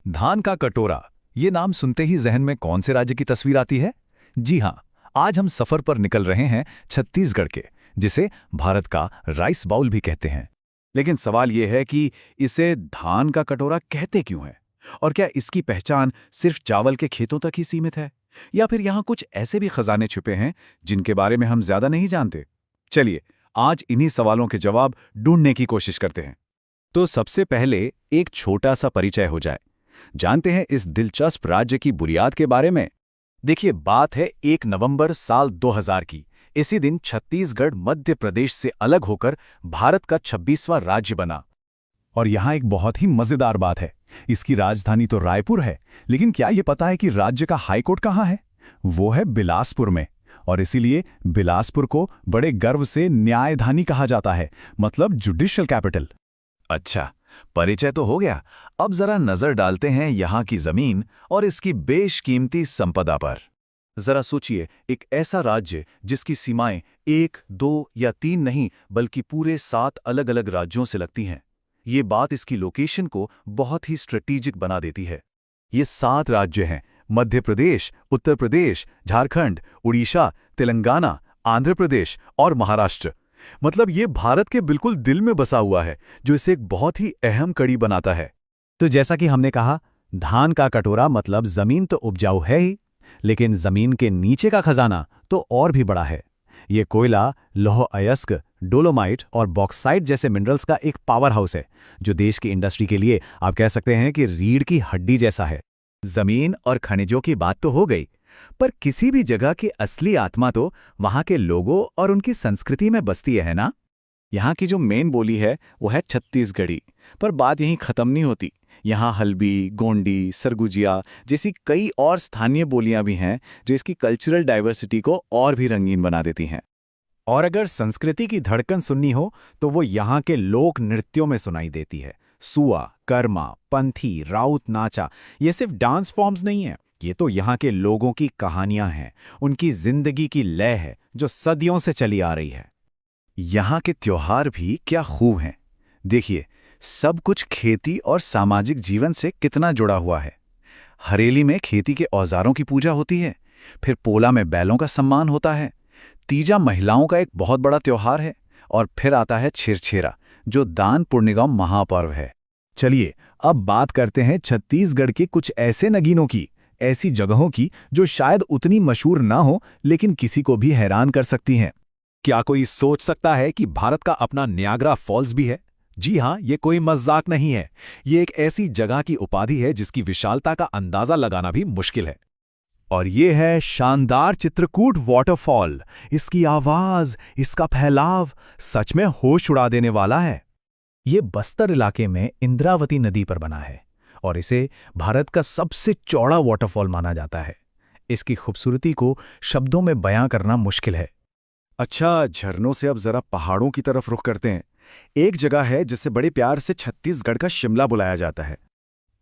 धान का कटोरा, ये नाम सुनते ही जहन में कौन से राज्य की तस्वीर आती है? जी हाँ, आज हम सफर पर निकल रहे हैं छत्तीसगढ़ के, जिसे भारत का राइस बाउल भी कहते हैं। लेकिन सवाल यह है कि इसे धान का कटोरा कहते क्यों है? और क्या इसकी पहचान सिर्फ चावल के खेतों तक ही सीमित है? या फिर यहाँ कुछ ऐसे भी खजाने छुपे हैं जिनके बारे में हम ज्यादा नहीं जानते? चलिए, आज इन्हीं सवालों के जवाब ढूंढने की कोशिश करते हैं। तो सबसे पहले एक छोटा सा परिचय हो जाए। जानते हैं इस दिलचस्प राज्य की बुनियाद के बारे में। देखिए, बात है 1 नवंबर साल 2000 की। इसी दिन छत्तीसगढ़ मध्य प्रदेश से अलग होकर भारत का 26वां राज्य बना। और यहाँ एक बहुत ही मजेदार बात है, इसकी राजधानी तो रायपुर है, लेकिन क्या ये पता है कि राज्य का हाईकोर्ट कहाँ है? वो है बिलासपुर में। और इसीलिए बिलासपुर को बड़े गर्व से न्यायधानी कहा जाता है, मतलब जुडिशियल कैपिटल। अच्छा, परिचय तो हो गया। अब जरा नजर डालते हैं यहाँ की जमीन और इसकी बेशकीमती संपदा पर। जरा सोचिए, एक ऐसा राज्य जिसकी सीमाएं 1, 2 या 3 नहीं बल्कि पूरे 7 अलग-अलग राज्यों से लगती हैं। ये बात इसकी लोकेशन को बहुत ही स्ट्रेटेजिक बना देती है। ये 7 राज्य हैं: मध्य प्रदेश, उत्तर प्रदेश, झारखंड, उड़ीसा, तेलंगाना, आंध्र प्रदेश और महाराष्ट्र। मतलब ये भारत के बिल्कुल दिल में बसा हुआ है, जो इसे एक बहुत ही अहम कड़ी बनाता है। तो जैसा कि हमने कहा, धान का कटोरा मतलब जमीन तो उपजाऊ है ही, लेकिन जमीन के नीचे का खजाना तो और भी बड़ा है। ये कोयला, लौह अयस्क, डोलोमाइट और बॉक्साइट जैसे मिनरल्स का एक पावर हाउस है, जो देश की इंडस्ट्री के लिए आप कह सकते हैं कि रीढ़ की हड्डी जैसा है। जमीन और खनिजों की बात तो हो गई, पर किसी भी जगह की असली आत्मा तो वहाँ के लोगों और उनकी संस्कृति में बसती है ना? यहाँ की जो मेन बोली है वो है छत्तीसगढ़ी, पर बात यहीं खत्म नहीं होती। यहाँ हल्बी, गोंडी, सरगुजिया जैसी कई और स्थानीय बोलियां भी हैं, जो इसकी कल्चरल डाइवर्सिटी को और भी रंगीन बना देती हैं। और अगर संस्कृति की धड़कन सुननी हो तो वो यहाँ के लोक नृत्यों में सुनाई देती है। सुआ, कर्मा, पंथी, राउत नाचा, ये सिर्फ डांस फॉर्म्स नहीं है, ये तो यहाँ के लोगों की कहानियां हैं, उनकी जिंदगी की लय है जो सदियों से चली आ रही है। यहाँ के त्योहार भी क्या खूब हैं। देखिए, सब कुछ खेती और सामाजिक जीवन से कितना जुड़ा हुआ है। हरेली में खेती के औजारों की पूजा होती है, फिर पोला में बैलों का सम्मान होता है, तीजा महिलाओं का एक बहुत बड़ा त्योहार है, और फिर आता है छिरछेरा, जो दान पुण्य का महापर्व है। चलिए, अब बात करते हैं छत्तीसगढ़ के कुछ ऐसे नगीनों की, ऐसी जगहों की जो शायद उतनी मशहूर ना हो, लेकिन किसी को भी हैरान कर सकती हैं। क्या कोई सोच सकता है कि भारत का अपना नियाग्रा फॉल्स भी है? जी हाँ, ये कोई मजाक नहीं है। ये एक ऐसी जगह की उपाधि है जिसकी विशालता का अंदाजा लगाना भी मुश्किल है। और ये है शानदार चित्रकूट वाटरफॉल। इसकी आवाज, इसका फैलाव सच में होश उड़ा देने वाला है। ये बस्तर इलाके में इंद्रावती नदी पर बना है और इसे भारत का सबसे चौड़ा वाटरफॉल माना जाता है। इसकी खूबसूरती को शब्दों में बयां करना मुश्किल है। अच्छा, झरनों से अब जरा पहाड़ों की तरफ रुख करते हैं। एक जगह है जिसे बड़े प्यार से छत्तीसगढ़ का शिमला बुलाया जाता है,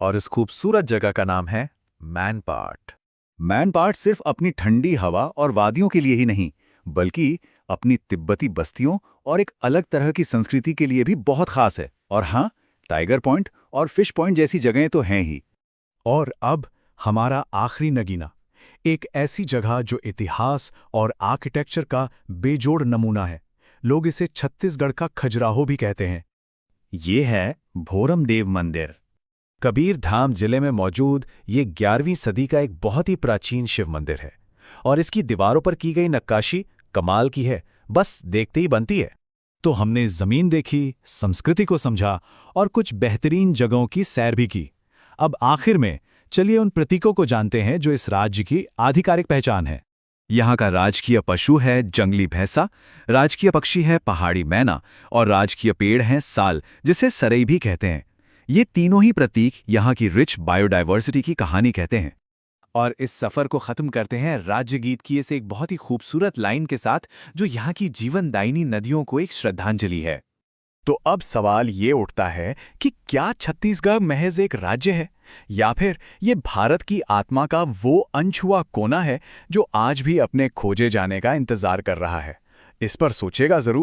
और इस खूबसूरत जगह का नाम है मैनपाट। मैनपाट सिर्फ अपनी ठंडी हवा और वादियों के लिए ही नहीं, बल्कि अपनी तिब्बती बस्तियों और एक अलग तरह की संस्कृति के लिए भी बहुत खास है। और हाँ, टाइगर पॉइंट और फिश पॉइंट जैसी जगहें तो हैं ही। और अब हमारा आखिरी नगीना, एक ऐसी जगह जो इतिहास और आर्किटेक्चर का बेजोड़ नमूना है। लोग इसे छत्तीसगढ़ का खजुराहो भी कहते हैं। ये है भोरम देव मंदिर। कबीर धाम जिले में मौजूद ये 11वीं सदी का एक बहुत ही प्राचीन शिव मंदिर है, और इसकी दीवारों पर की गई नक्काशी कमाल की है, बस देखते ही बनती है। तो हमने जमीन देखी, संस्कृति को समझा और कुछ बेहतरीन जगहों की सैर भी की। अब आखिर में चलिए उन प्रतीकों को जानते हैं जो इस राज्य की आधिकारिक पहचान है। यहाँ का राजकीय पशु है जंगली भैंसा, राजकीय पक्षी है पहाड़ी मैना, और राजकीय पेड़ है साल, जिसे सरई भी कहते हैं। ये तीनों ही प्रतीक यहाँ की रिच बायोडाइवर्सिटी की कहानी कहते हैं। और इस सफर को खत्म करते हैं राज्य गीत की इस एक बहुत ही खूबसूरत लाइन के साथ, जो यहाँ की जीवनदायिनी नदियों को एक श्रद्धांजलि है। तो अब सवाल ये उठता है कि क्या छत्तीसगढ़ महज एक राज्य है, या फिर ये भारत की आत्मा का वो अनछुआ कोना है जो आज भी अपने खोजे जाने का इंतजार कर रहा है? इस पर सोचेगा जरूर।